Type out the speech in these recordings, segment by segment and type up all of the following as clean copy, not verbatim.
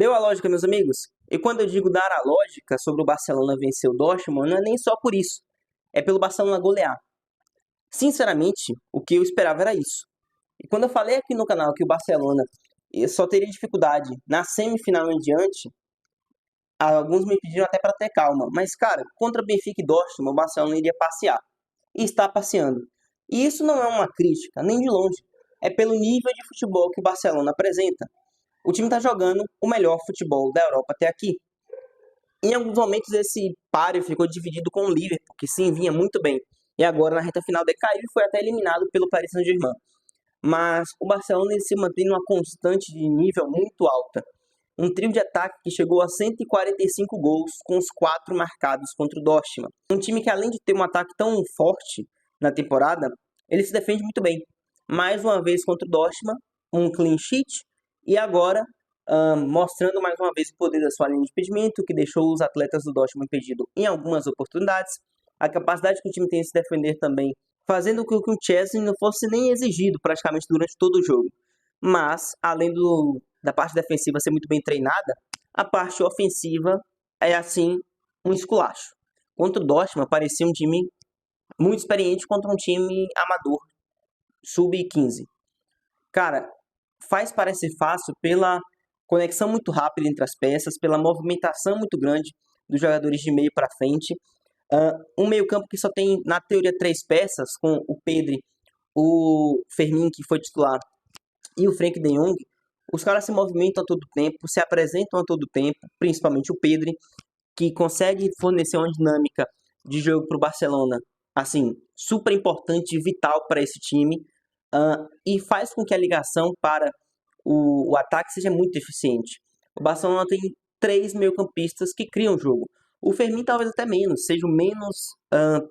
Deu a lógica, meus amigos? E quando eu digo dar a lógica sobre o Barcelona vencer o Dortmund, não é nem só por isso. É pelo Barcelona golear. Sinceramente, o que eu esperava era isso. E quando eu falei aqui no canal que o Barcelona só teria dificuldade na semifinal em diante, alguns me pediram até para ter calma. Mas, cara, contra Benfica e Dortmund, o Barcelona iria passear. E está passeando. E isso não é uma crítica, nem de longe. É pelo nível de futebol que o Barcelona apresenta. O time está jogando o melhor futebol da Europa até aqui. Em alguns momentos esse páreo ficou dividido com o Liverpool, que sim, vinha muito bem. E agora na reta final decaiu e foi até eliminado pelo Paris Saint-Germain. Mas o Barcelona ele se mantém numa constante de nível muito alta. Um trio de ataque que chegou a 145 gols, com os 4 marcados contra o Dortmund. Um time que além de ter um ataque tão forte na temporada, ele se defende muito bem. Mais uma vez contra o Dortmund, um clean sheet, e agora mostrando mais uma vez o poder da sua linha de impedimento, que deixou os atletas do Dortmund impedidos em algumas oportunidades, a capacidade que o time tem de se defender também, fazendo com que o Chelsea não fosse nem exigido praticamente durante todo o jogo. Mas, além da parte defensiva ser muito bem treinada, a parte ofensiva é, assim, um esculacho. Contra o Dortmund, parecia um time muito experiente contra um time amador, sub-15. Cara, faz parecer fácil pela conexão muito rápida entre as peças, pela movimentação muito grande dos jogadores de meio para frente. Um meio-campo que só tem, na teoria, 3 peças, com o Pedri, o Fermin, que foi titular, e o Frenkie de Jong. Os caras se movimentam a todo tempo, se apresentam a todo tempo, principalmente o Pedri, que consegue fornecer uma dinâmica de jogo para o Barcelona, assim, super importante e vital para esse time, e faz com que a ligação para o ataque seja muito eficiente. O Barcelona tem 3 meio-campistas que criam o jogo. O Fermin talvez até menos, seja o menos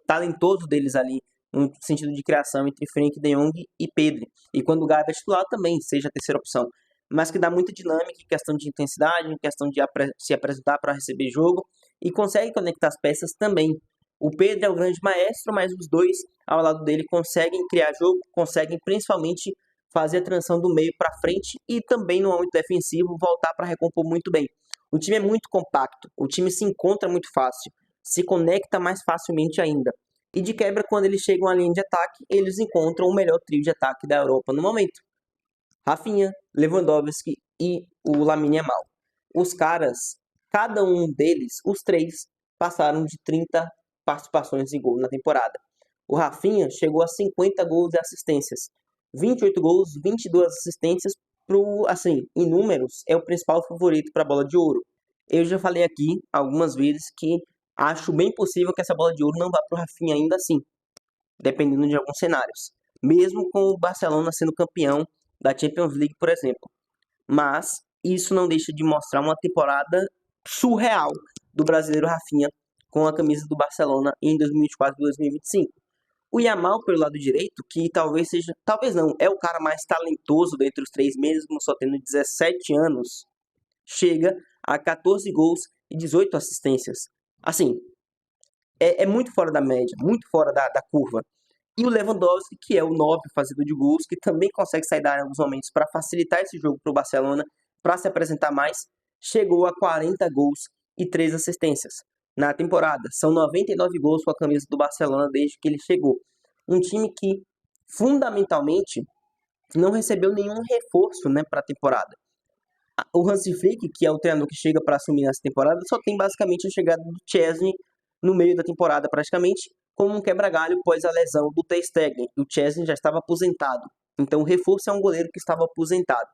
talentoso deles ali, no sentido de criação entre Frenkie de Jong e Pedri. E quando o Gavi é titular também, seja a terceira opção. Mas que dá muita dinâmica em questão de intensidade, em questão de se apresentar para receber jogo e consegue conectar as peças também. O Pedro é o grande maestro, mas os dois ao lado dele conseguem criar jogo, conseguem principalmente fazer a transição do meio para frente e também no momento defensivo voltar para recompor muito bem. O time é muito compacto, o time se encontra muito fácil, se conecta mais facilmente ainda. E de quebra, quando eles chegam à linha de ataque, eles encontram o melhor trio de ataque da Europa no momento. Rafinha, Lewandowski e o Lamine Yamal. Os caras, cada um deles, os 3, passaram de 30 participações em gol na temporada. O Rafinha chegou a 50 gols e assistências. 28 gols, 22 assistências, assim, em números, é o principal favorito para a bola de ouro. Eu já falei aqui algumas vezes que acho bem possível que essa bola de ouro não vá para o Rafinha ainda assim, dependendo de alguns cenários. Mesmo com o Barcelona sendo campeão da Champions League, por exemplo. Mas isso não deixa de mostrar uma temporada surreal do brasileiro Rafinha com a camisa do Barcelona em 2024 e 2025. O Yamal, pelo lado direito, que talvez seja, talvez não, é o cara mais talentoso dentre os 3, mesmo só tendo 17 anos, chega a 14 gols e 18 assistências. Assim, é muito fora da média, muito fora da curva. E o Lewandowski, que é o 9 fazedor de gols, que também consegue sair da área em alguns momentos para facilitar esse jogo para o Barcelona, para se apresentar mais, chegou a 40 gols e 3 assistências na temporada. São 99 gols com a camisa do Barcelona desde que ele chegou. Um time que, fundamentalmente, não recebeu nenhum reforço, né, para a temporada. O Hansi Flick, que é o treinador que chega para assumir nessa temporada, só tem basicamente a chegada do Chesney no meio da temporada praticamente, como um quebra-galho pós a lesão do Ter Stegen. O Chesney já estava aposentado, então o reforço é um goleiro que estava aposentado.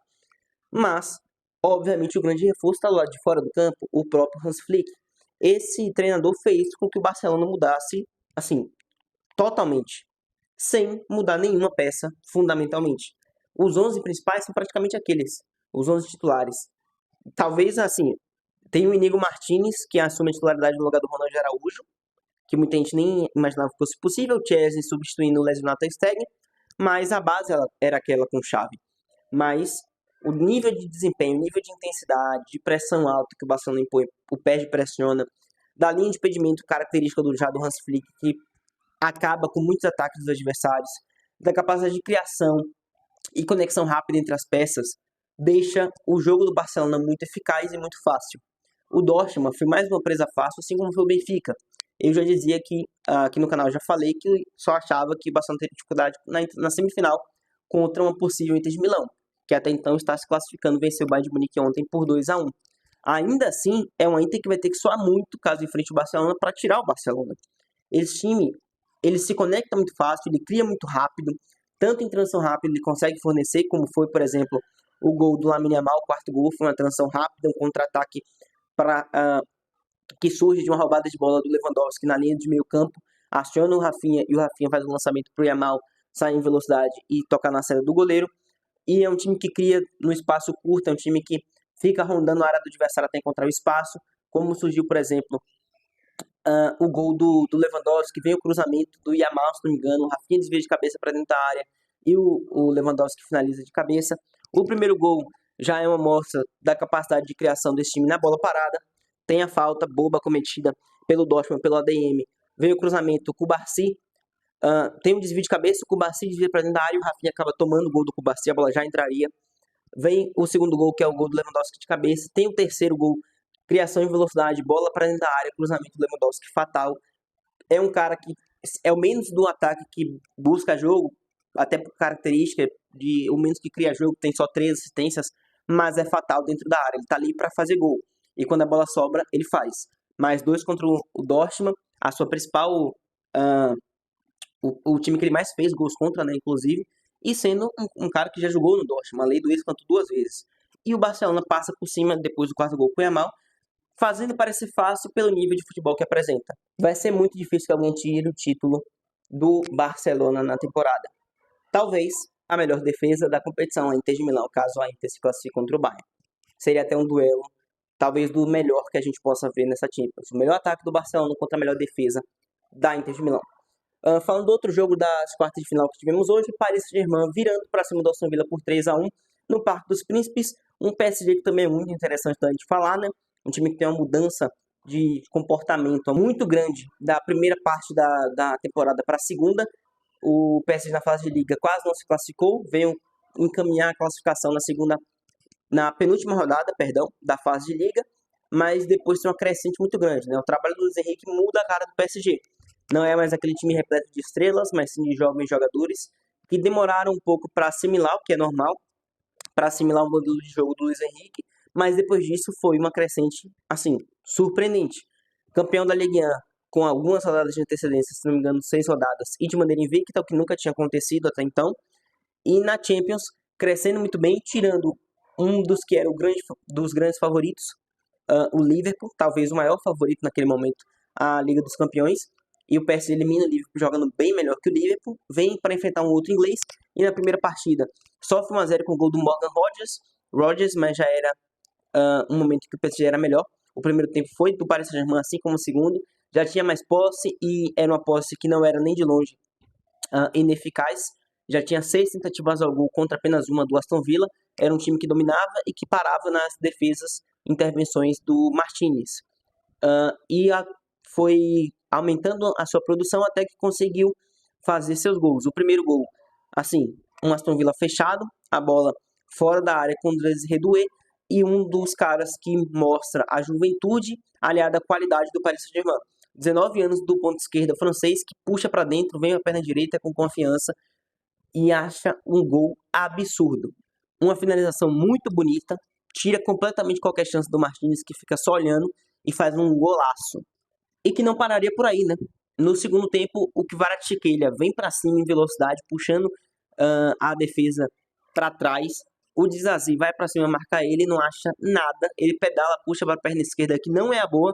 Mas, obviamente, o grande reforço está lá de fora do campo, o próprio Hans Flick. Esse treinador fez com que o Barcelona mudasse, assim, totalmente, sem mudar nenhuma peça, fundamentalmente. Os 11 principais são praticamente aqueles, os 11 titulares. Talvez, assim, tem o Inigo Martinez, que assume a titularidade no lugar do Ronald Araújo, que muita gente nem imaginava que fosse possível, o Chelsea substituindo o lesionado Ter Stegen, mas a base era aquela com chave. Mas o nível de desempenho, o nível de intensidade, de pressão alta que o Barcelona impõe, o pé pressiona, da linha de impedimento característica do Hans Flick, que acaba com muitos ataques dos adversários, da capacidade de criação e conexão rápida entre as peças, deixa o jogo do Barcelona muito eficaz e muito fácil. O Dortmund foi mais uma presa fácil, assim como foi o Benfica. Eu já dizia que aqui no canal, já falei que só achava que o Barcelona teria dificuldade na semifinal contra uma possível Inter de Milão, que até então está se classificando, venceu o Bayern de Munique ontem por 2-1. Ainda assim, é uma Inter que vai ter que suar muito caso enfrente o Barcelona para tirar o Barcelona. Esse time, ele se conecta muito fácil, ele cria muito rápido, tanto em transição rápida ele consegue fornecer, como foi, por exemplo, o gol do Lamine Yamal, o quarto gol, foi uma transição rápida, um contra-ataque que surge de uma roubada de bola do Lewandowski na linha de meio campo, aciona o Rafinha e o Rafinha faz o lançamento para o Yamal sair em velocidade e tocar na saída do goleiro. E é um time que cria no espaço curto, é um time que fica rondando a área do adversário até encontrar o espaço, como surgiu, por exemplo, o gol do Lewandowski, vem o cruzamento do Yamal, se não me engano, o Rafinha desvia de cabeça para dentro da área e o Lewandowski finaliza de cabeça. O primeiro gol já é uma mostra da capacidade de criação desse time na bola parada. Tem a falta boba cometida pelo Dortmund, pelo ADM. Vem o cruzamento, o Cubarsí tem um desvio de cabeça, o Cubarsí desvia para dentro da área e o Rafinha acaba tomando o gol do Cubarsí, a bola já entraria. Vem o segundo gol, que é o gol do Lewandowski de cabeça. Tem o terceiro gol, criação em velocidade, bola para dentro da área, cruzamento do Lewandowski fatal. É um cara que é o menos do ataque que busca jogo, até por característica de o menos que cria jogo, tem só 3 assistências, mas é fatal dentro da área. Ele tá ali para fazer gol. E quando a bola sobra, ele faz. Mais 2 contra o Dortmund, a sua principal o time que ele mais fez gols contra, né, inclusive, e sendo um cara que já jogou no Dortmund, além do ex-canto 2 vezes. E o Barcelona passa por cima depois do quarto gol com o Yamal, fazendo parecer fácil pelo nível de futebol que apresenta. Vai ser muito difícil que alguém tire o título do Barcelona na temporada. Talvez a melhor defesa da competição, a Inter de Milão, caso a Inter se classifique contra o Bayern. Seria até um duelo, talvez do melhor que a gente possa ver nessa Champions. O melhor ataque do Barcelona contra a melhor defesa da Inter de Milão. Falando do outro jogo das quartas de final que tivemos hoje, Paris Saint-Germain virando para cima do Aston Villa por 3-1 no Parque dos Príncipes. Um PSG que também é muito interessante da gente falar, né? Um time que tem uma mudança de comportamento muito grande da primeira parte da temporada para a segunda. O PSG na fase de liga quase não se classificou, veio encaminhar a classificação na penúltima rodada, da fase de liga, mas depois tem uma crescente muito grande, né? O trabalho do Luiz Henrique muda a cara do PSG. Não é mais aquele time repleto de estrelas, mas sim de jovens jogadores que demoraram um pouco para assimilar, o que é normal, para assimilar o modelo de jogo do Luiz Henrique, mas depois disso foi uma crescente, assim, surpreendente. Campeão da Ligue 1 com algumas rodadas de antecedência, se não me engano, 6 rodadas, e de maneira invicta, o que nunca tinha acontecido até então. E na Champions, crescendo muito bem, tirando um dos que era dos grandes favoritos, o Liverpool, talvez o maior favorito naquele momento, a Liga dos Campeões, e o PSG elimina o Liverpool jogando bem melhor que o Liverpool, vem para enfrentar um outro inglês, e na primeira partida sofre 1-0 com o gol do Morgan Rodgers, mas já era um momento que o PSG era melhor. O primeiro tempo foi do Paris Saint-Germain, assim como o segundo, já tinha mais posse, e era uma posse que não era nem de longe ineficaz, já tinha 6 tentativas ao gol contra apenas uma do Aston Villa, era um time que dominava e que parava nas defesas, intervenções do Martinez. Foi aumentando a sua produção até que conseguiu fazer seus gols. O primeiro gol, assim, um Aston Villa fechado, a bola fora da área com o Desiré Doué, e um dos caras que mostra a juventude aliada à qualidade do Paris Saint-Germain. 19 anos do ponto esquerda francês, que puxa para dentro, vem a perna direita com confiança e acha um gol absurdo. Uma finalização muito bonita, tira completamente qualquer chance do Martinez, que fica só olhando, e faz um golaço. E que não pararia por aí, né? No segundo tempo, o Kvaratskhelia vem para cima em velocidade, puxando a defesa para trás. O Disasi vai para cima marcar ele, não acha nada. Ele pedala, puxa para a perna esquerda, que não é a boa.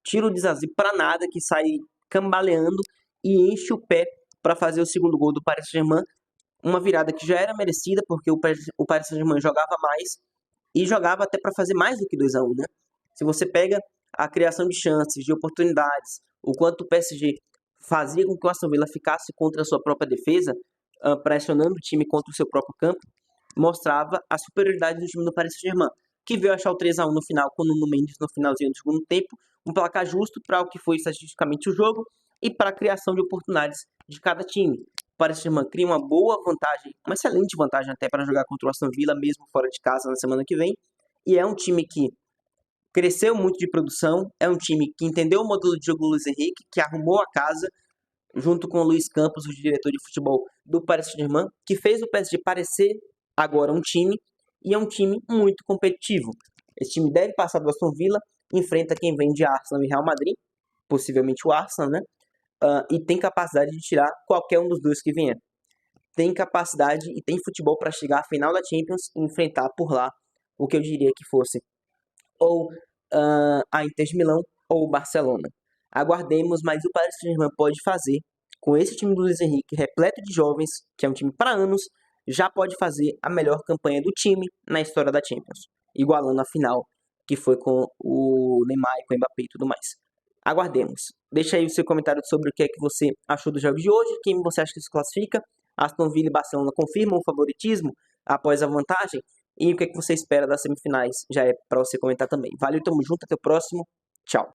Tira o Disasi para nada, que sai cambaleando e enche o pé para fazer o segundo gol do Paris Saint-Germain. Uma virada que já era merecida, porque o Paris Saint-Germain jogava mais e jogava até para fazer mais do que 2-1, né? Se você pega a criação de chances, de oportunidades, o quanto o PSG fazia com que o Aston Villa ficasse contra a sua própria defesa, pressionando o time contra o seu próprio campo, mostrava a superioridade do time do Paris Saint-Germain, que veio achar o 3-1 no final, com o Nuno Mendes no finalzinho do segundo tempo, um placar justo para o que foi estatisticamente o jogo e para a criação de oportunidades de cada time. Paris Saint-Germain cria uma boa vantagem, uma excelente vantagem até para jogar contra o Aston Villa, mesmo fora de casa na semana que vem. E é um time que cresceu muito de produção, é um time que entendeu o modelo de jogo do Luiz Henrique, que arrumou a casa, junto com o Luiz Campos, o diretor de futebol do Paris Saint-Germain, que fez o PSG parecer agora um time, e é um time muito competitivo. Esse time deve passar do Aston Villa, enfrenta quem vem de Arsenal e Real Madrid, possivelmente o Arsenal, né? E tem capacidade de tirar qualquer um dos dois que vier. Tem capacidade e tem futebol para chegar à final da Champions e enfrentar por lá o que eu diria que fosse ou a Inter de Milão ou o Barcelona. Aguardemos, mas o Paris Saint-Germain pode fazer com esse time do Luiz Henrique, repleto de jovens, que é um time para anos, já pode fazer a melhor campanha do time na história da Champions, igualando a final, que foi com o Neymar e com o Mbappé e tudo mais. Aguardemos. Deixa aí o seu comentário sobre o que é que você achou dos jogos de hoje, quem você acha que se classifica. Aston Villa e Barcelona confirmam o favoritismo após a vantagem. E o que é que você espera das semifinais? Já é para você comentar também. Valeu, tamo junto, até o próximo. Tchau.